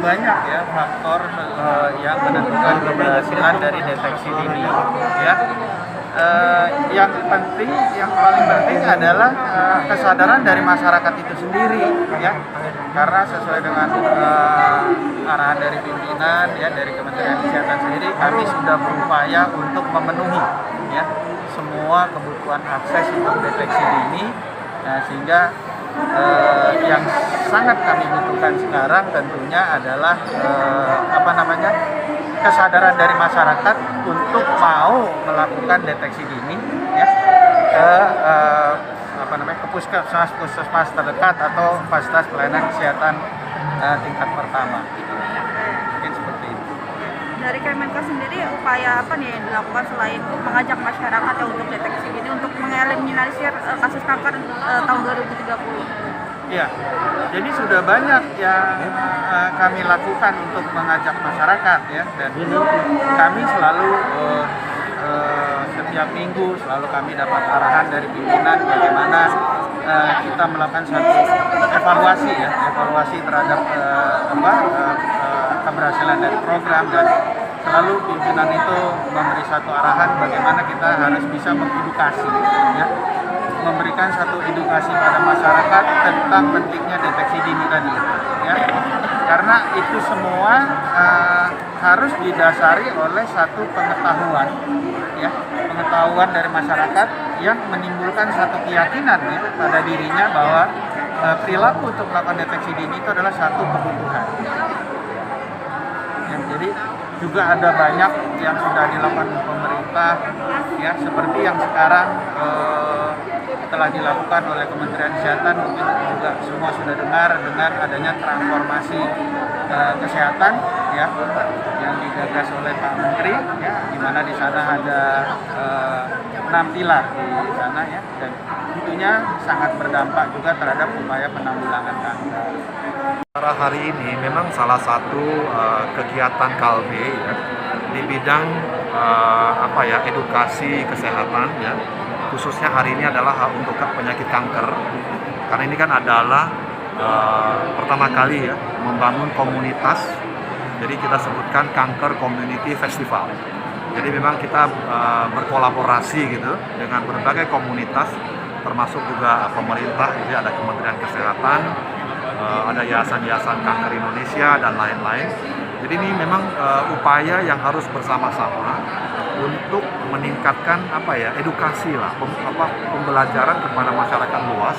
Banyak ya faktor yang menentukan keberhasilan dari deteksi dini ya. Yang penting, yang paling penting adalah kesadaran dari masyarakat itu sendiri ya, karena sesuai dengan arahan dari pimpinan ya, dari Kementerian Kesehatan sendiri, kami sudah berupaya untuk memenuhi ya semua kebutuhan akses untuk deteksi dini, sehingga yang sangat kami butuhkan sekarang tentunya adalah kesadaran dari masyarakat untuk mau melakukan deteksi dini ya ke ke puskesmas terdekat atau fasilitas pelayanan kesehatan tingkat pertama. Mungkin seperti itu. Dari Kemenkes sendiri upaya apa nih yang dilakukan selain mengajak masyarakat ya untuk deteksi dini untuk mengeliminasi kasus kanker tahun 2030? Ya, jadi sudah banyak yang kami lakukan untuk mengajak masyarakat ya, dan kami selalu setiap minggu selalu kami dapat arahan dari pimpinan bagaimana kita melakukan satu evaluasi terhadap keberhasilan dari program, dan selalu pimpinan itu memberi satu arahan bagaimana kita harus bisa mengedukasi ya, memberikan satu edukasi pada masyarakat tentang pentingnya deteksi dini tadi ya, karena itu semua harus didasari oleh satu pengetahuan ya, pengetahuan dari masyarakat yang menimbulkan satu keyakinan ya pada dirinya bahwa perilaku untuk melakukan deteksi dini itu adalah satu kebutuhan ya. Jadi juga ada banyak yang sudah dilakukan pemerintah ya, seperti yang sekarang telah dilakukan oleh Kementerian Kesehatan. Mungkin juga semua sudah dengar dengan adanya transformasi kesehatan ya yang digagas oleh Pak Menteri ya, di mana di sana ada 6 pilar di sana ya, dan tentunya sangat berdampak juga terhadap upaya penanggulangan kanker. Pada hari ini memang salah satu kegiatan Kalbe ya, di bidang edukasi kesehatan ya, khususnya hari ini adalah untuk penyakit kanker, karena ini kan adalah pertama kali ya membangun komunitas, jadi kita sebutkan Kanker Community Festival. Jadi memang kita berkolaborasi gitu dengan berbagai komunitas, termasuk juga pemerintah, jadi ada Kementerian Kesehatan, ada Yayasan-Yayasan Kanker Indonesia dan lain-lain. Jadi ini memang upaya yang harus bersama-sama untuk meningkatkan edukasi lah, pembelajaran kepada masyarakat luas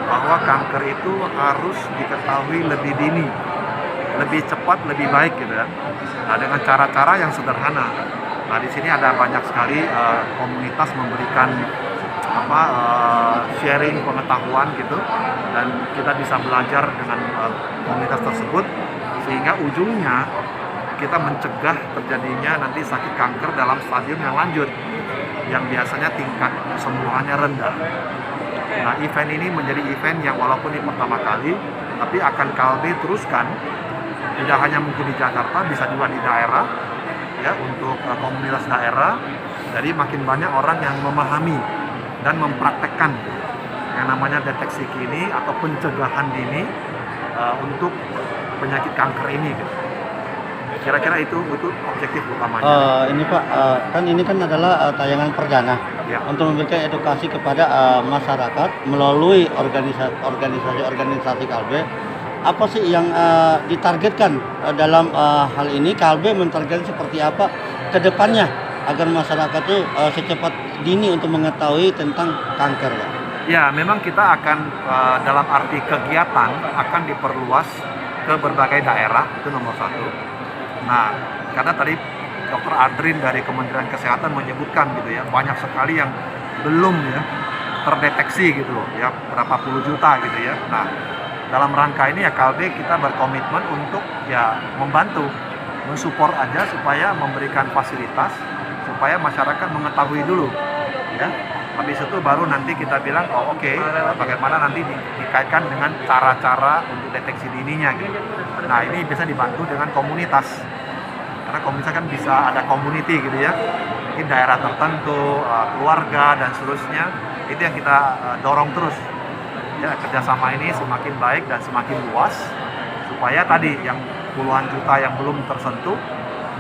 bahwa kanker itu harus diketahui lebih dini, lebih cepat, lebih baik gitu ya. Nah, dengan cara-cara yang sederhana. Nah, di sini ada banyak sekali komunitas memberikan sharing pengetahuan gitu, dan kita bisa belajar dengan komunitas tersebut, sehingga ujungnya kita mencegah terjadinya nanti sakit kanker dalam stadium yang lanjut yang biasanya tingkat kesembuhannya rendah. Nah, event ini menjadi event yang walaupun ini pertama kali, tapi akan Kalbe teruskan, tidak hanya mungkin di Jakarta, bisa juga di daerah ya, untuk komunitas daerah. Jadi makin banyak orang yang memahami dan mempraktekkan yang namanya deteksi dini atau pencegahan dini untuk penyakit kanker ini gitu. Kira-kira itu objektif utamanya. Ini Pak, kan ini kan adalah tayangan perdana Ya. untuk memberikan edukasi kepada masyarakat melalui organisasi Kalbe. Apa sih yang ditargetkan dalam hal ini? Kalbe mentargetkan seperti apa ke depannya agar masyarakat itu secepat dini untuk mengetahui tentang kanker ya? Ya, memang kita akan dalam arti kegiatan akan diperluas ke berbagai daerah, itu nomor satu. Nah, karena tadi Dr. Adrin dari Kementerian Kesehatan menyebutkan gitu ya, banyak sekali yang belum ya terdeteksi gitu loh ya, berapa puluh juta gitu ya. Nah, dalam rangka ini ya Kalbe kita berkomitmen untuk ya membantu, mensupport aja supaya memberikan fasilitas supaya masyarakat mengetahui dulu ya. Habis itu baru nanti kita bilang bagaimana nanti dikaitkan dengan cara-cara untuk deteksi dininya gitu. Nah, ini bisa dibantu dengan komunitas, karena komunitas kan bisa ada community gitu ya, mungkin daerah tertentu, keluarga dan seterusnya. Itu yang kita dorong terus ya, kerjasama ini semakin baik dan semakin luas supaya tadi yang puluhan juta yang belum tersentuh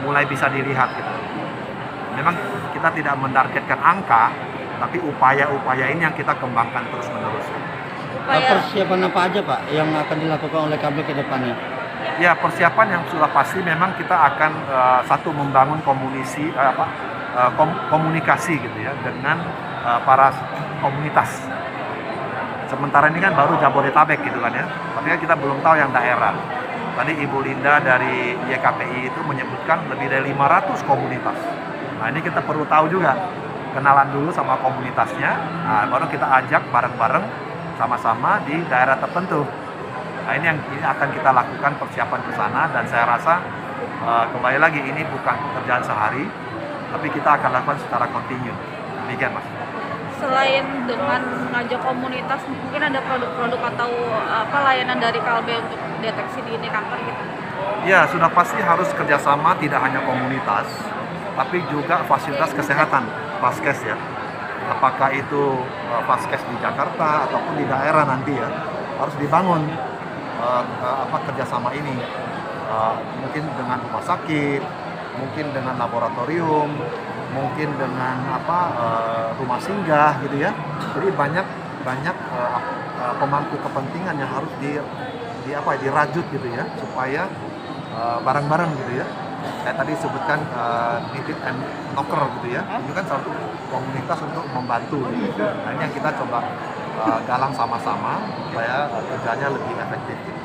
mulai bisa dilihat gitu. Memang kita tidak mentargetkan angka, tapi upaya-upaya ini yang kita kembangkan terus-menerus. Persiapan apa aja Pak yang akan dilakukan oleh KB ke depannya? Ya, persiapan yang sudah pasti memang kita akan satu membangun komunikasi gitu ya dengan para komunitas. Sementara ini kan baru Jabodetabek gitu kan ya, tapi kan kita belum tahu yang daerah. Tadi Ibu Linda dari YKPI itu menyebutkan lebih dari 500 komunitas. Nah ini kita perlu tahu juga, kenalan dulu sama komunitasnya, nah, baru kita ajak bareng-bareng sama-sama di daerah tertentu. Nah ini yang ini akan kita lakukan persiapan ke sana, dan saya rasa kembali lagi ini bukan pekerjaan sehari, tapi kita akan lakukan secara kontinu. Demikian Mas. Selain dengan mengajak komunitas, mungkin ada produk-produk atau apa layanan dari KLB untuk deteksi dini kanker gitu? Ya, sudah pasti harus kerjasama tidak hanya komunitas, tapi juga fasilitas kesehatan, Vaskes ya. Apakah itu Vaskes di Jakarta ataupun di daerah nanti ya, harus dibangun kerjasama ini. Mungkin dengan rumah sakit, mungkin dengan laboratorium, mungkin dengan rumah singgah gitu ya. Jadi banyak pemangku kepentingan yang harus dirajut gitu ya, supaya bareng-bareng gitu ya. Saya tadi sebutkan Nitip and Knocker gitu ya. Ini kan satu komunitas untuk membantu gitu. Nah ini yang kita coba galang sama-sama supaya kerjanya lebih efektif gitu.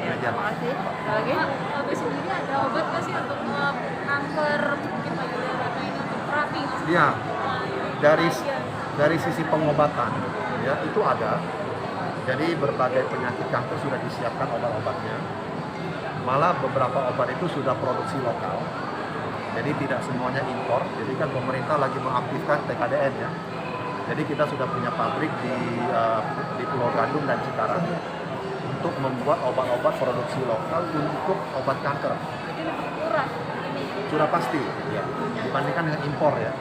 Terima kasih. Lagi? KB sendiri ada obat nggak sih untuk kanker mungkin payudara atau ini untuk terapi? Iya, dari sisi pengobatan ya itu ada. Jadi berbagai penyakit kanker sudah disiapkan obat-obatnya. Malah beberapa obat itu sudah produksi lokal. Jadi tidak semuanya impor. Jadi kan pemerintah lagi mengaktifkan TKDN ya. Jadi kita sudah punya pabrik di Pulau Gadung dan Cikarang untuk membuat obat-obat produksi lokal untuk obat kanker. Jadi lebih murah ini. Sudah pasti ya, dibandingkan dengan impor ya.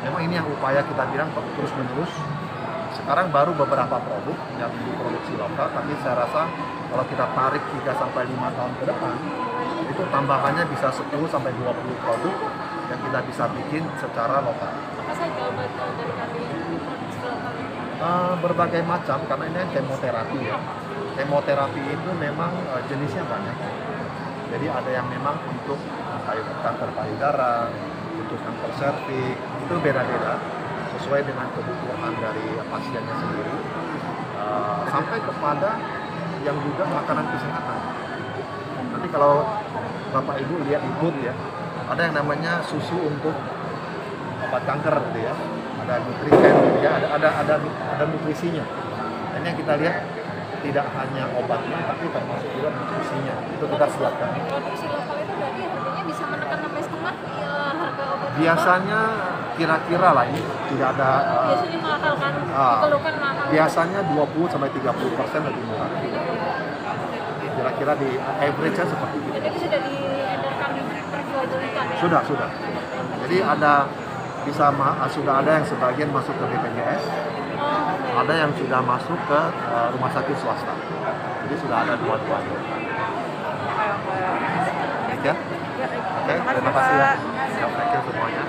Memang ini yang upaya kita bilang terus menerus. Sekarang baru beberapa produk yang diproduksi lokal, tapi saya rasa kalau kita tarik 3 sampai 5 tahun ke depan, itu tambahannya bisa 10 sampai 20 produk yang kita bisa bikin secara lokal. Apa saja obat dari KB yang diproduksi lokal? Berbagai macam, karena ini kan kemoterapi ya. Kemoterapi itu memang jenisnya banyak. Jadi ada yang memang untuk kanker payudara, untuk kanker serviks, itu beda-beda sesuai dengan kebutuhan dari pasiennya sendiri, sampai kepada yang juga makanan kesehatan. Nanti kalau Bapak Ibu lihat di booth ya, ada yang namanya susu untuk obat kanker gitu ya, ada nutrisen gitu ya, ada nutrisinya. Ini yang kita lihat tidak hanya obatnya, tapi termasuk juga nutrisinya. Itu kita siapkan. Produksi lokal itu berarti harganya bisa menekan sampai setengah ya, harga obat. Biasanya kira-kira lah ini tidak ada. Biasanya mahal kan, dikeluhkan mahal. Biasanya 20 sampai 30% lebih murah. Kira-kira di average-nya seperti itu. Jadi sudah diedarkan diperjualbelikan ya? Sudah. Jadi sudah ada yang sebagian masuk ke BPJS. Ada yang sudah masuk ke rumah sakit swasta. Jadi sudah ada dua-duanya. Oke, terima kasih ya. Thank you semuanya.